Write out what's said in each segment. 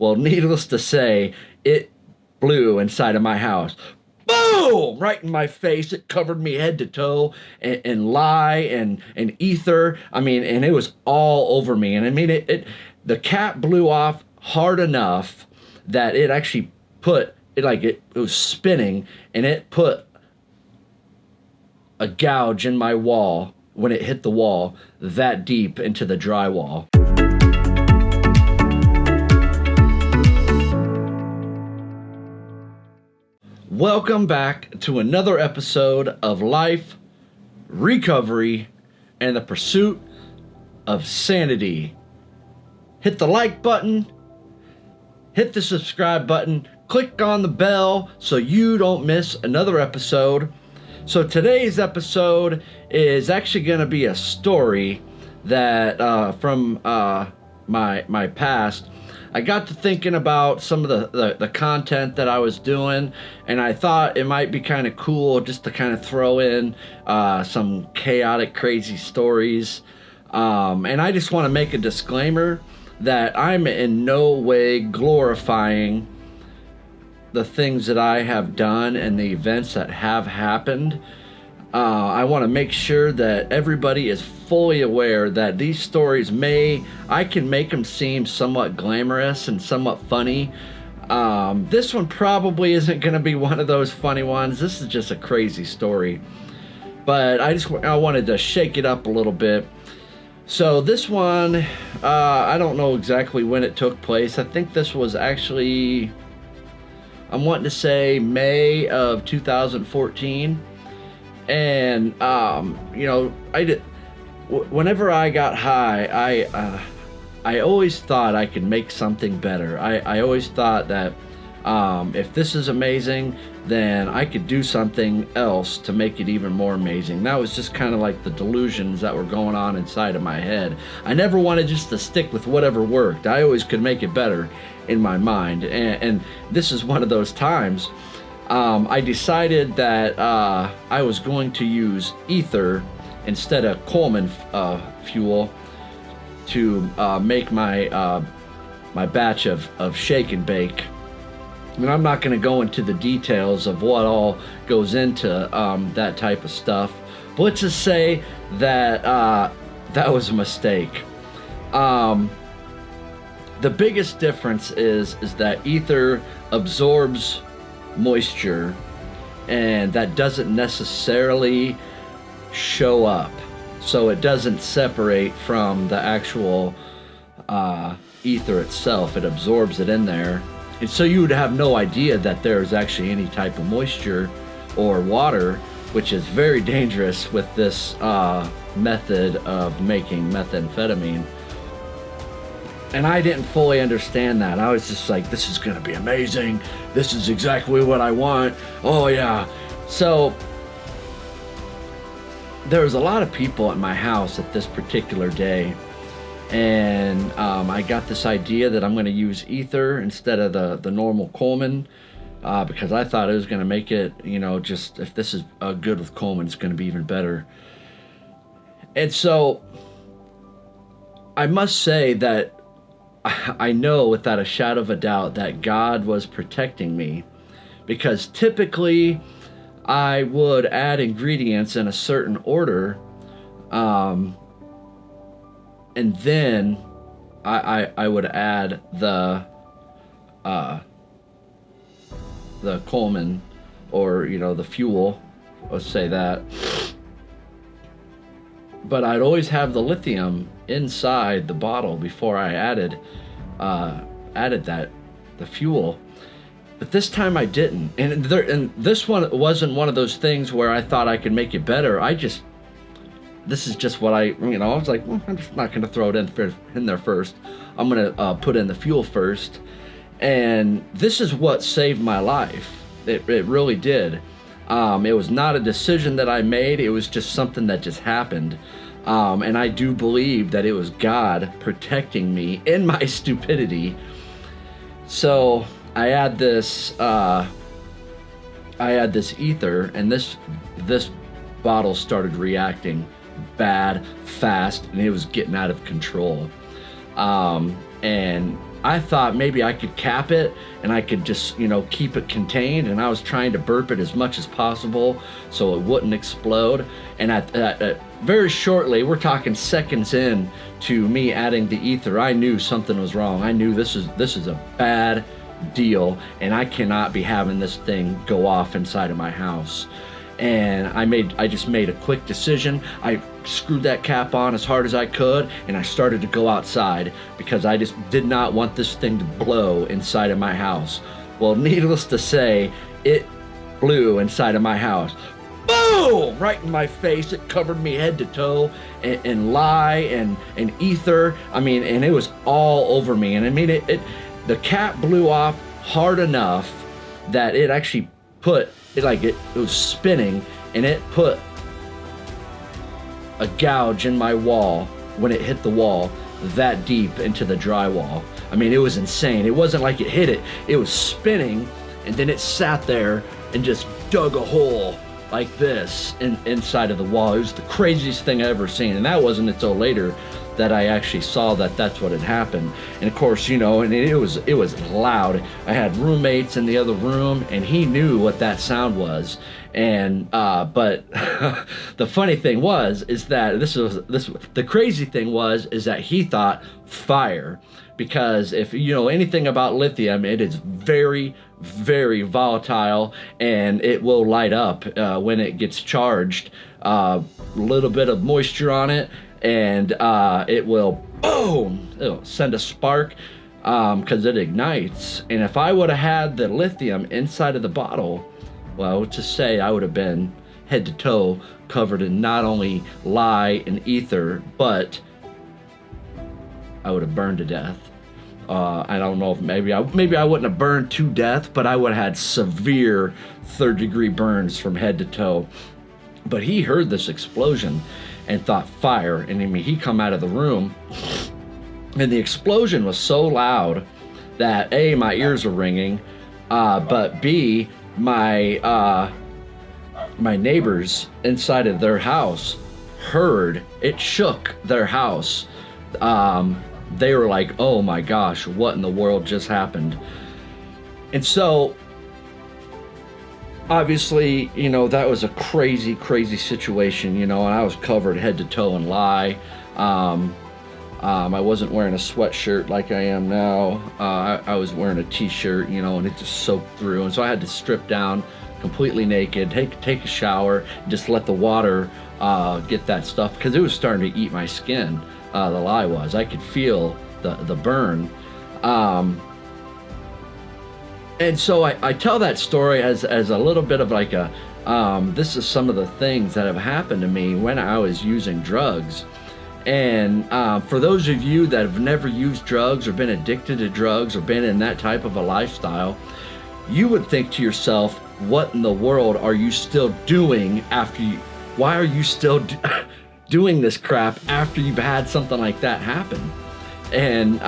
Well, needless to say, it blew inside of my house. Boom! Right in my face. It covered me head to toe in lye and ether. I mean, and it was all over me. And I mean, the cap blew off hard enough that it actually put it like it was spinning, and it put a gouge in my wall when it hit the wall that deep into the drywall. Welcome back to another episode of Life, Recovery, and the Pursuit of Sanity. Hit the like button, hit the subscribe button, click on the bell so you don't miss another episode. So today's episode is actually going to be a story that from my past. I got to thinking about some of the content that I was doing, and I thought it might be kind of cool just to kind of throw in some chaotic, crazy stories. And I just want to make a disclaimer that I'm in no way glorifying the things that I have done and the events that have happened. I want to make sure that everybody is fully aware that these stories I can make them seem somewhat glamorous and somewhat funny. This one probably isn't going to be one of those funny ones. This is just a crazy story. But I wanted to shake it up a little bit. So this one, I don't know exactly when it took place. I think this was actually, I'm wanting to say May of 2014. And whenever I got high, I always thought I could make something better. I always thought that if this is amazing, then I could do something else to make it even more amazing. That was just kind of like the delusions that were going on inside of my head. I never wanted just to stick with whatever worked. I always could make it better in my mind. And this is one of those times. I decided that I was going to use ether instead of Coleman fuel to make my my batch of shake and bake. And I'm not going to go into the details of what all goes into that type of stuff. But let's just say that that was a mistake. The biggest difference is that ether absorbs moisture, and that doesn't necessarily show up, so it doesn't separate from the actual ether itself. It absorbs it in there, and so you would have no idea that there's actually any type of moisture or water, which is very dangerous with this method of making methamphetamine. And I didn't fully understand that. I was just like, this is going to be amazing. This is exactly what I want. Oh, yeah. So there was a lot of people at my house at this particular day. And I got this idea that I'm going to use ether instead of the normal Coleman because I thought it was going to make it, just if this is good with Coleman, it's going to be even better. And so I must say that I know without a shadow of a doubt that God was protecting me, because typically I would add ingredients in a certain order, and then I would add the Coleman, or the fuel, let's say that. But I'd always have the lithium inside the bottle before I added the fuel. But this time I didn't. And this one wasn't one of those things where I thought I could make it better. This is just what I was like, well, I'm just not going to throw it in there first. I'm going to put in the fuel first. And this is what saved my life. It really did. It was not a decision that I made. It was just something that just happened. And I do believe that it was God protecting me in my stupidity. So I add this ether, and this bottle started reacting bad, fast, and it was getting out of control. And I thought maybe I could cap it and I could just, keep it contained. And I was trying to burp it as much as possible so it wouldn't explode. And very shortly, we're talking seconds in to me adding the ether, I knew something was wrong. I knew this is a bad deal, and I cannot be having this thing go off inside of my house. And I just made a quick decision. I screwed that cap on as hard as I could, and I started to go outside because I just did not want this thing to blow inside of my house. Well, needless to say, it blew inside of my house. Boom! Right in my face. It covered me head to toe in lye and ether. And it was all over me. And the cap blew off hard enough that it actually put it was spinning, and it put a gouge in my wall when it hit the wall that deep into the drywall. It was insane. It wasn't like it hit it. It was spinning, and then it sat there and just dug a hole like this inside of the wall. It was the craziest thing I ever seen. And that wasn't until later that I actually saw that that's what had happened. And of course, and it was loud. I had roommates in the other room, and he knew what that sound was. And but the funny thing is that the crazy thing is that he thought fire, because if you know anything about lithium, it is very, very volatile, and it will light up when it gets charged. A little bit of moisture on it, and it will boom, it'll send a spark because it ignites. And if I would have had the lithium inside of the bottle, well, to say I would have been head to toe covered in not only lye and ether, but I would have burned to death. I don't know if maybe I wouldn't have burned to death, but I would have had severe third-degree burns from head to toe. But he heard this explosion and thought fire, and he come out of the room, and the explosion was so loud that A, my ears were ringing, but B, my neighbors inside of their house heard it. Shook their house. They were like, oh my gosh, what in the world just happened? And so obviously, that was a crazy, crazy situation, and I was covered head to toe in lye. I wasn't wearing a sweatshirt like I am now. I was wearing a t-shirt, and it just soaked through. And so I had to strip down completely naked, take a shower, just let the water get that stuff, because it was starting to eat my skin. The lye was. I could feel the burn. And so I tell that story as a little bit of like this is some of the things that have happened to me when I was using drugs. And for those of you that have never used drugs or been addicted to drugs or been in that type of a lifestyle, you would think to yourself, what in the world are you still doing why are you still doing this crap after you've had something like that happen? And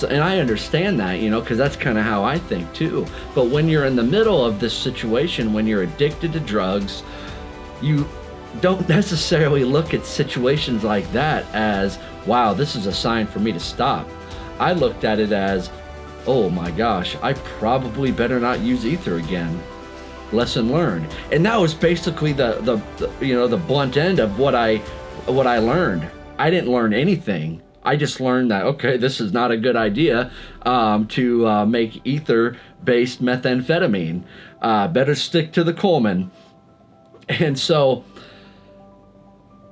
and I understand that, because that's kind of how I think too. But when you're in the middle of this situation, when you're addicted to drugs, you don't necessarily look at situations like that as, wow, this is a sign for me to stop. I looked at it as, oh my gosh, I probably better not use ether again. Lesson learned. And that was basically the blunt end of what I learned. I didn't learn anything. I just learned that, okay, this is not a good idea to make ether-based methamphetamine. Better stick to the Coleman. And so,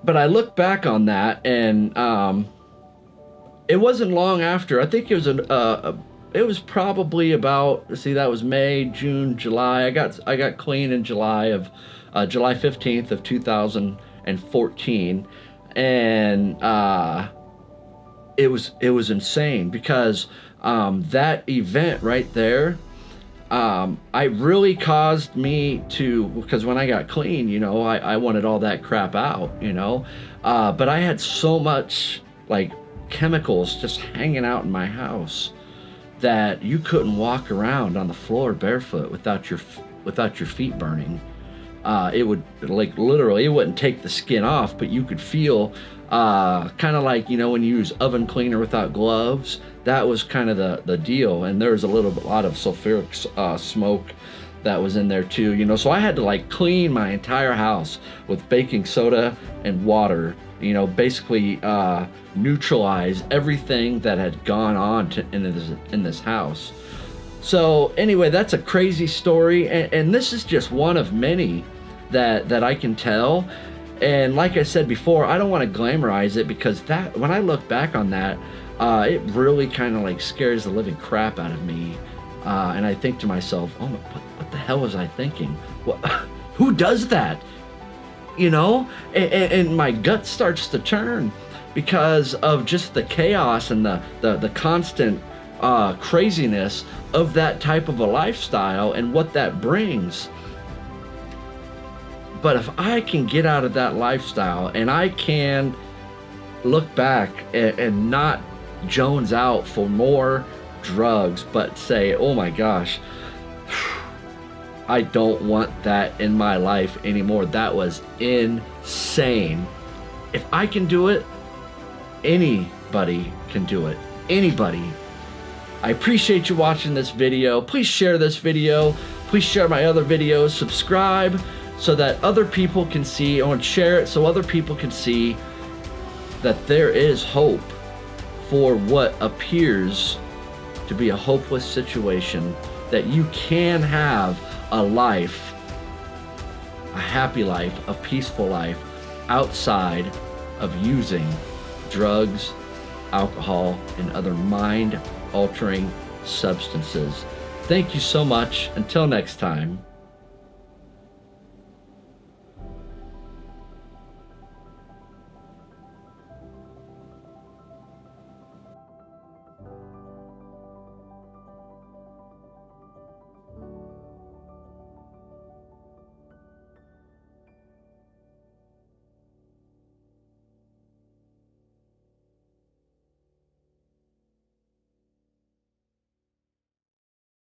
but I look back on that, and it wasn't long after. I think it was probably about, that was May, June, July. I got clean in July 15th of 2014, and it was insane because that event right there, I really caused me to, because when I got clean, I wanted all that crap out, but I had so much like chemicals just hanging out in my house that you couldn't walk around on the floor barefoot without your feet burning. It would, like, literally, it wouldn't take the skin off, but you could feel kind of like, when you use oven cleaner without gloves. That was kind of the deal. And there was a lot of sulfuric smoke that was in there too, so I had to like clean my entire house with baking soda and water, basically neutralize everything that had gone on in this house. So anyway, that's a crazy story, and this is just one of many that I can tell. And like I said before, I don't want to glamorize it, because that, when I look back on that, it really kind of like scares the living crap out of me. And I think to myself, oh, what the hell was I thinking? Who does that? And my gut starts to turn because of just the chaos and the constant craziness of that type of a lifestyle and what that brings. But if I can get out of that lifestyle and I can look back and not Jones out for more drugs, but say, oh my gosh, I don't want that in my life anymore. That was insane. If I can do it, anybody can do it. Anybody. I appreciate you watching this video. Please share this video. Please share my other videos. Subscribe so that other people can see. I want to share it so other people can see that there is hope for what appears to be a hopeless situation, that you can have a life, a happy life, a peaceful life outside of using drugs, alcohol, and other mind-altering substances. Thank you so much. Until next time.